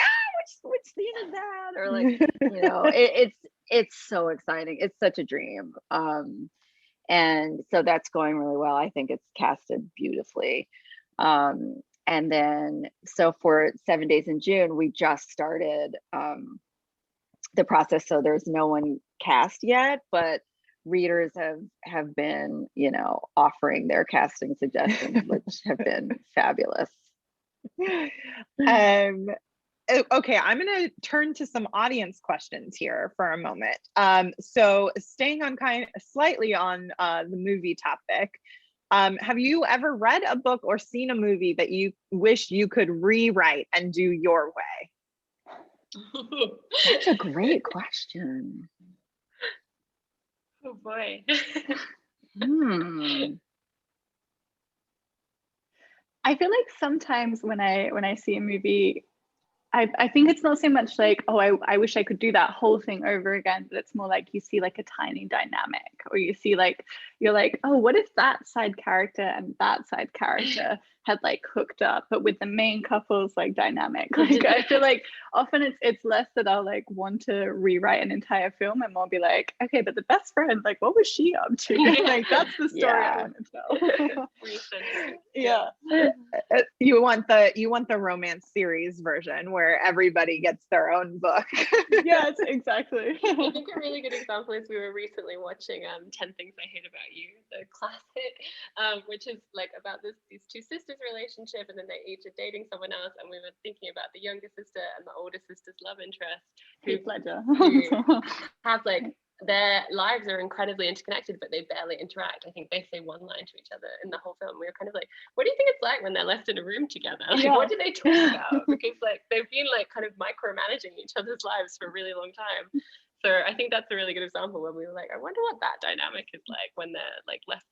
which scene is that, or like, you know, it's so exciting. It's such a dream. And so that's going really well. I think it's casted beautifully. And then so for 7 Days in June, we just started the process, so there's no one cast yet, but readers have been, you know, offering their casting suggestions, which have been fabulous. Okay, I'm going to turn to some audience questions here for a moment. So staying on slightly on the movie topic, have you ever read a book or seen a movie that you wish you could rewrite and do your way? That's a great question. Oh boy. I feel like sometimes when I see a movie, I think it's not so much like, oh, I wish I could do that whole thing over again, but it's more like you see like a tiny dynamic, or you see like, you're like, oh, what if that side character and that side character had like hooked up, but with the main couple's like dynamic. Like I feel like often it's less that I'll like want to rewrite an entire film and more be like, okay, but the best friend, like what was she up to? Like that's the story I want to tell. Yeah. You want the romance series version where everybody gets their own book. Yes, exactly. I think a really good example is we were recently watching 10 Things I Hate About You, the classic, which is like about these two sisters relationship, and then they each are dating someone else, and we were thinking about the younger sister and the older sister's love interest, who have like their lives are incredibly interconnected, but they barely interact. I think they say one line to each other in the whole film. We were kind of like, what do you think it's like when they're left in a room together? Like, what do they talk about? Because like they've been like kind of micromanaging each other's lives for a really long time. So I think that's a really good example where we were like, I wonder what that dynamic is like when they're like left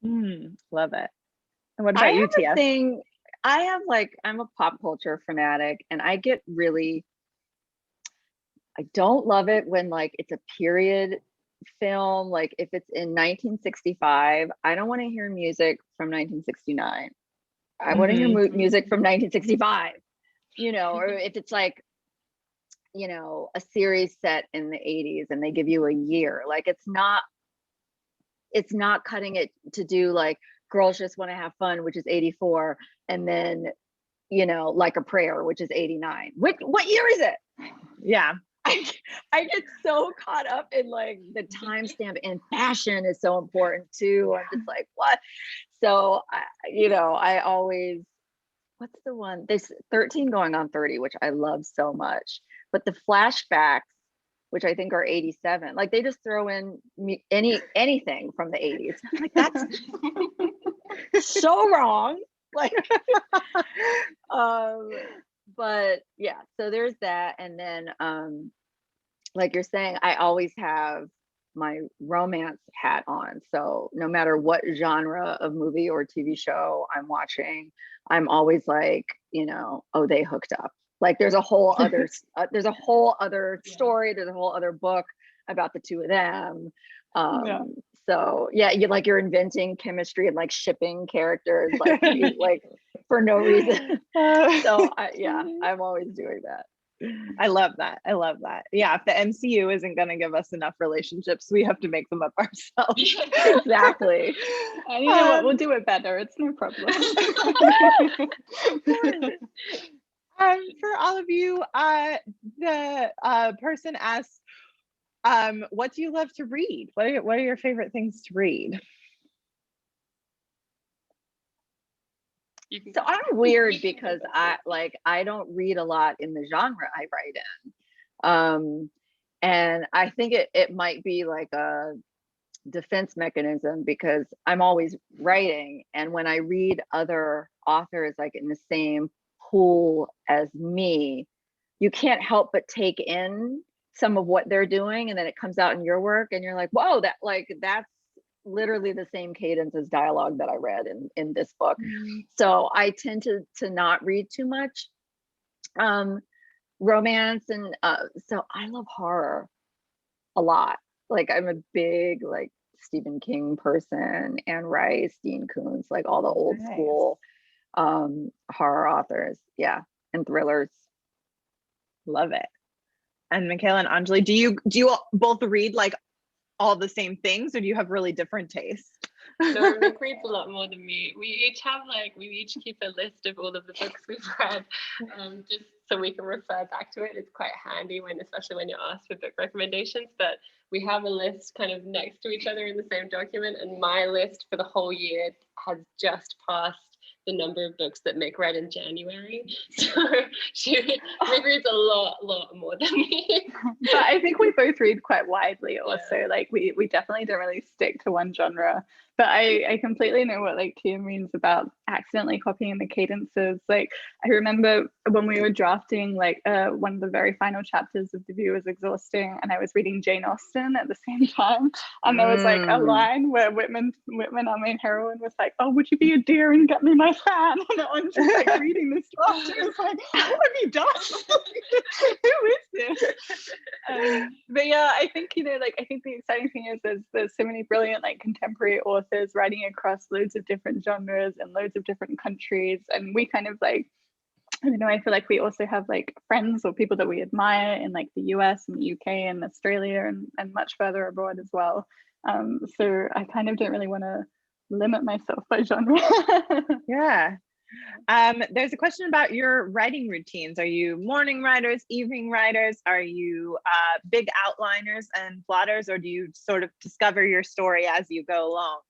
alone. Love it. And what about you, Tia? I'm a pop culture fanatic, and I get really, I don't love it when like it's a period film. Like if it's in 1965, I don't want to hear music from 1969. I want to hear music from 1965, you know, or if it's like, you know, a series set in the 80s and they give you a year, like it's not cutting it to do like Girls Just Want to Have Fun, which is 84, and then, you know, Like a Prayer, which is 89. What year is it? Yeah. I get so caught up in like the timestamp, and fashion is so important too. I'm just like, what? So, I always, what's the one? This 13 going on 30, which I love so much. But the flashbacks, which I think are 87, like they just throw in anything from the 80s. I'm like, that's so wrong. Like, but yeah, so there's that. And then like you're saying, I always have my romance hat on. So no matter what genre of movie or TV show I'm watching, I'm always like, you know, oh, they hooked up. Like there's a whole other story, there's a whole other book about the two of them. So yeah, you're inventing chemistry and like shipping characters like like for no reason. So I'm always doing that. I love that. Yeah, if the MCU isn't going to give us enough relationships, we have to make them up ourselves. Exactly. And you know what? We'll do it better. It's no problem. For all of you, the person asks, what do you love to read? What are your favorite things to read? So I'm weird because I don't read a lot in the genre I write in. And I think it might be like a defense mechanism because I'm always writing. And when I read other authors like in the same pool as me, you can't help but take in some of what they're doing, and then it comes out in your work and you're like, whoa, that's literally the same cadence as dialogue that I read in this book. So I tend to not read too much romance, and so I love horror a lot. Like I'm a big like Stephen King person, Anne Rice, Dean Koontz, like all the old school horror authors, and thrillers. Love it. And Mikaella and Onjuli, do you both read like all the same things, or do you have really different tastes? No, Mick reads a lot more than me. We each keep a list of all of the books we've read, just so we can refer back to it. It's quite handy especially when you're asked for book recommendations. But we have a list kind of next to each other in the same document, and my list for the whole year has just passed the number of books that Mick read in January. So Mick reads a lot more than me. But I think we both read quite widely also. Like we definitely don't really stick to one genre. but I completely know what like Tia means about accidentally copying the cadences. Like I remember when we were drafting like one of the very final chapters of The View is Exhausting, and I was reading Jane Austen at the same time, and there was like a line where Whitman, our main heroine, was like, "Oh, would you be a dear and get me my fan?" And I'm just like reading this draft, and it's like, "What have you done? Who is this?" But yeah, I think, you know, like I think the exciting thing is there's so many brilliant like contemporary authors writing across loads of different genres and loads of different countries, and we kind of like, I don't know, I feel like we also have like friends or people that we admire in like the US and the UK and Australia and much further abroad as well. So I kind of don't really want to limit myself by genre. Yeah. There's a question about your writing routines. Are you morning writers, evening writers? Are you big outliners and plotters, or do you sort of discover your story as you go along?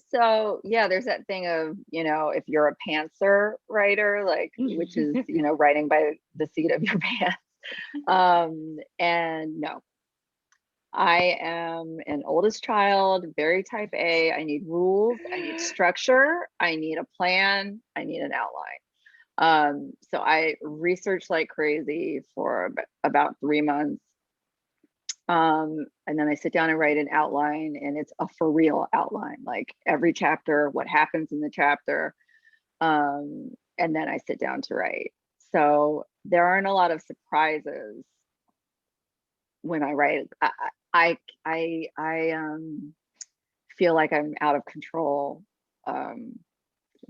So yeah, there's that thing of, you know, if you're a pantser writer, like, which is, you know, writing by the seat of your pants. And no, I am an oldest child, very type A. I need rules, I need structure, I need a plan, I need an outline. So I researched like crazy for about 3 months. And then I sit down and write an outline, and it's a for real outline, like every chapter, what happens in the chapter. And then I sit down to write. So there aren't a lot of surprises when I write. I feel like I'm out of control,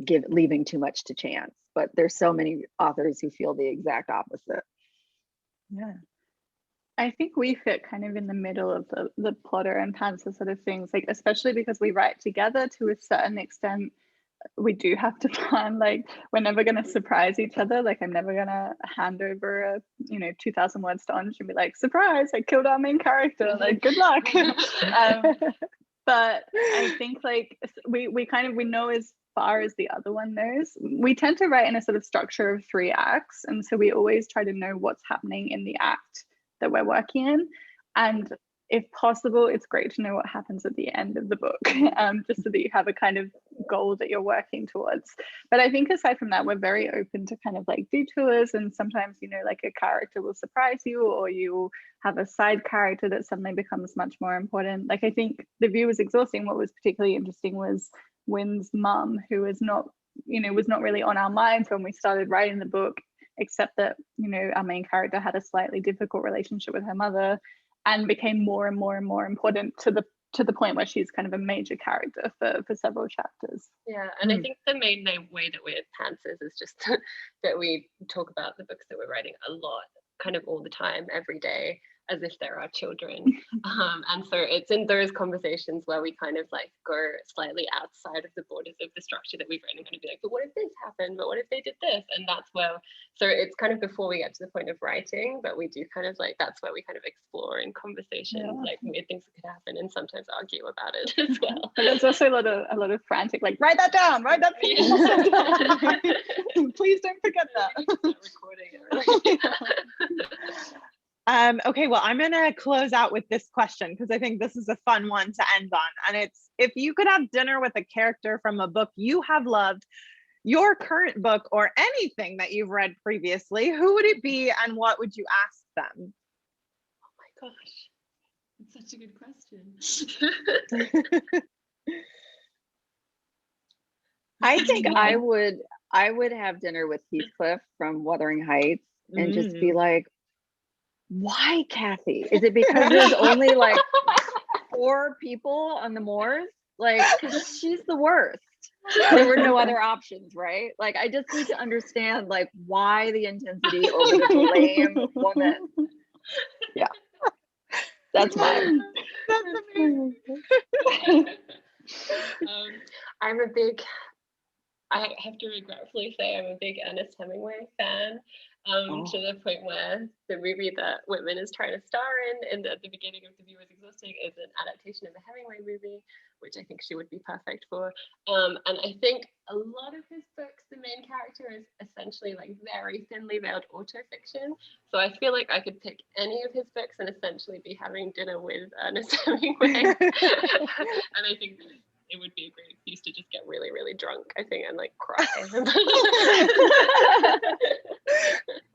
leaving too much to chance. But there's so many authors who feel the exact opposite. Yeah. I think we fit kind of in the middle of the plotter and pantser sort of things, like especially because we write together to a certain extent. We do have to plan, like we're never going to surprise each other. Like I'm never going to hand over a 2,000 words to Onj and be like, surprise, I killed our main character, like good luck. But I think like we know as far as the other one knows. We tend to write in a sort of structure of 3 acts, and so we always try to know what's happening in the act that we're working in, and if possible, it's great to know what happens at the end of the book, just so that you have a kind of goal that you're working towards. But I think aside from that, we're very open to kind of like detours, and sometimes, like a character will surprise you, or you have a side character that suddenly becomes much more important. Like I think The View was exhausting. What was particularly interesting was Wynn's mum, who was not really on our minds when we started writing the book, except that, our main character had a slightly difficult relationship with her mother and became more and more and more important to the point where she's kind of a major character for several chapters. Yeah, and I think the main way that we're pantsers is just that we talk about the books that we're writing a lot, kind of all the time, every day, as if they're our children. And so it's in those conversations where we kind of like go slightly outside of the borders of the structure that we've written and kind of be like, but what if this happened? But what if they did this? And that's where, so it's kind of before we get to the point of writing, but we do kind of like, that's where we kind of explore in conversations, like weird things that could happen, and sometimes argue about it as well. But there's also a lot of frantic, like, write that down, write that down. Please don't forget that. Recording it, really. Okay, well, I'm gonna close out with this question because I think this is a fun one to end on. And it's, if you could have dinner with a character from a book you have loved, your current book, or anything that you've read previously, who would it be and what would you ask them? Oh my gosh, that's such a good question. I think I would have dinner with Heathcliff from Wuthering Heights and just be like, why, Kathy? Is it because there's only like 4 people on the moors? Like, because she's the worst. There were no other options, right? Like, I just need to understand like why the intensity over the lame woman. Yeah, that's mine. That's amazing. I'm a big I have to regretfully say I'm a big Ernest Hemingway fan, to the point where the movie that Whitman is trying to star in at the beginning of The View is Exhausting is an adaptation of a Hemingway movie, which I think she would be perfect for. And I think a lot of his books, the main character is essentially like very thinly veiled autofiction. So I feel like I could pick any of his books and essentially be having dinner with Ernest Hemingway. And I think it would be a great excuse to just get really, really drunk, I think, and like cry.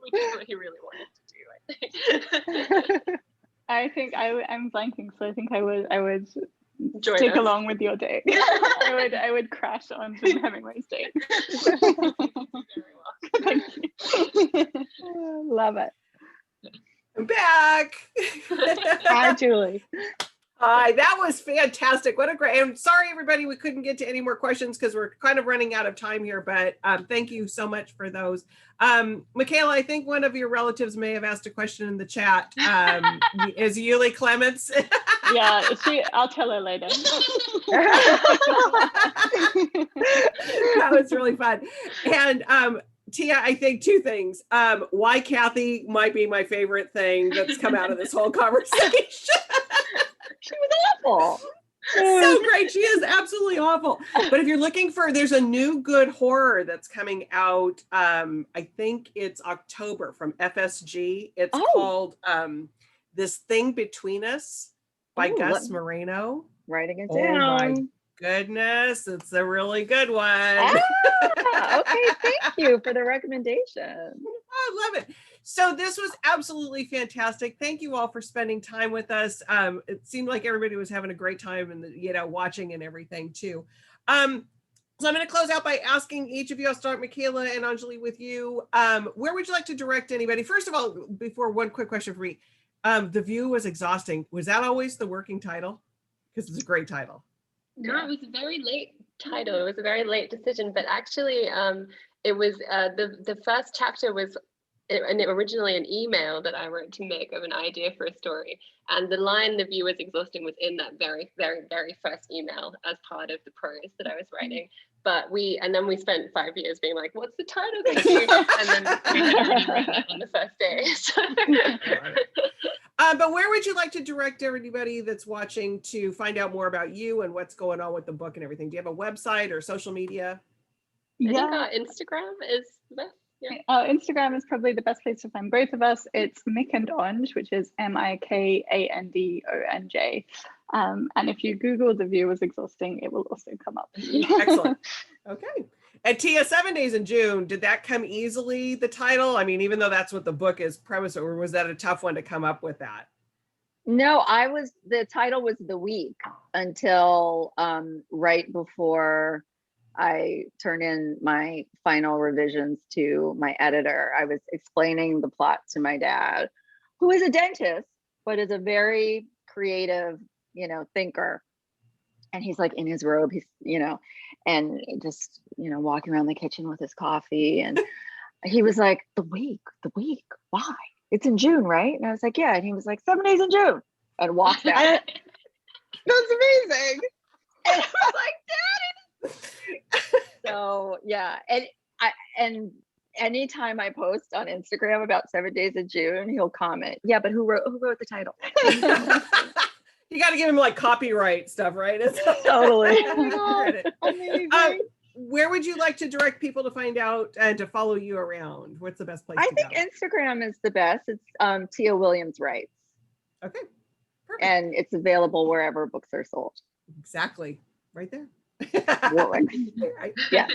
Which is what he really wanted to do, I think. I think I'm blanking, so I think I would Join stick us. along with your date. I would crash on Jim Hemingway's date. Very well. Thank you. Love it. I'm back. Hi, Julie. Hi, that was fantastic. What a great, I'm sorry everybody, we couldn't get to any more questions because we're kind of running out of time here, but thank you so much for those. Mikaella, I think one of your relatives may have asked a question in the chat. Is Yuli Clements? Yeah, I'll tell her later. That was really fun. And Tia, I think two things. Why Kathy might be my favorite thing that's come out of this whole conversation. She was awful. So great. She is absolutely awful. But if you're looking for, there's a new good horror that's coming out. I think it's October from FSG. It's called This Thing Between Us by Gus Moreno. Writing it Oh my down. goodness. It's a really good one. Okay, thank you for the recommendation. I love it. So this was absolutely fantastic. Thank you all for spending time with us. It seemed like everybody was having a great time and watching and everything too. So I'm going to close out by asking each of you. I'll start Mikaella and Onjuli with you. Where would you like to direct anybody? First of all, before one quick question for me, The View was exhausting. Was that always the working title? Because it's a great title. No, it was a very late title. It was a very late decision, but actually, it was the first chapter was originally an email that I wrote to Mick of an idea for a story, and the line "The View is Exhausting" was in that very, very, very first email as part of the prose that I was writing. But then we spent 5 years being like, "What's the title of the View?" And then we had already written it on the first day. So. But where would you like to direct everybody that's watching to find out more about you and what's going on with the book and everything? Do you have a website or social media? I think our Instagram is the best. Yeah. Instagram is probably the best place to find both of us. It's Mick and Onj, which is MIKANDONJ. And if you Google The View was Exhausting, it will also come up. Excellent. Okay. And Tia, 7 Days in June, did that come easily, the title? I mean, even though that's what the book is premise, or was that a tough one to come up with that? No, the title was The Week until right before I turned in my final revisions to my editor. I was explaining the plot to my dad, who is a dentist, but is a very creative, thinker. And he's like in his robe, he's, and just, walking around the kitchen with his coffee. And he was like, the week, why? It's in June, right? And I was like, yeah. And he was like, 7 days in June, and walked out. That's amazing. And I was like, Daddy. So yeah, and anytime I post on Instagram about 7 days in June, he'll comment, yeah, but who wrote the title? You got to give him like copyright stuff, right? Totally. Amazing. Where would you like to direct people to find out and to follow you around? What's the best place I to think go? Instagram is the best. It's Tia Williams Writes. Okay. Perfect. And it's available wherever books are sold. Exactly. Right there. Warwick. Right. Yeah.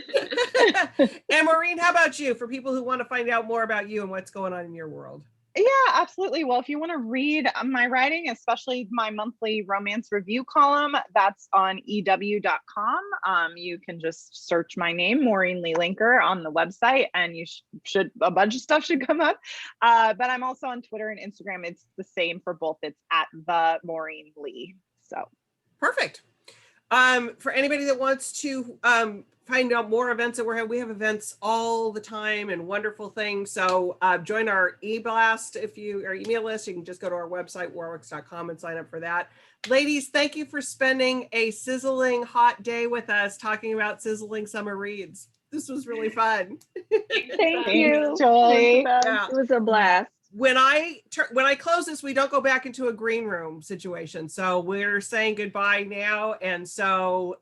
And Maureen, how about you? For people who want to find out more about you and what's going on in your world. Yeah, absolutely. Well, if you want to read my writing, especially my monthly romance review column, that's on EW.com. You can just search my name, Maureen Lee Lenker, on the website, and you should a bunch of stuff should come up. But I'm also on Twitter and Instagram. It's the same for both. It's at the Maureen Lee. So perfect. For anybody that wants to find out more events that we have events all the time and wonderful things. So join our e-blast or email list. You can just go to our website, warwicks.com, and sign up for that. Ladies, thank you for spending a sizzling hot day with us talking about sizzling summer reads. This was really fun. Thank you, Joy. Yeah. It was a blast. When I close this, we don't go back into a green room situation. So we're saying goodbye now. And so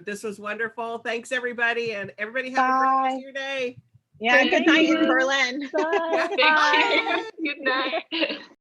this was wonderful. Thanks, everybody. And everybody have a great rest of your day. Yeah, good Thank night you. in Berlin. Bye. Thank you. Good night.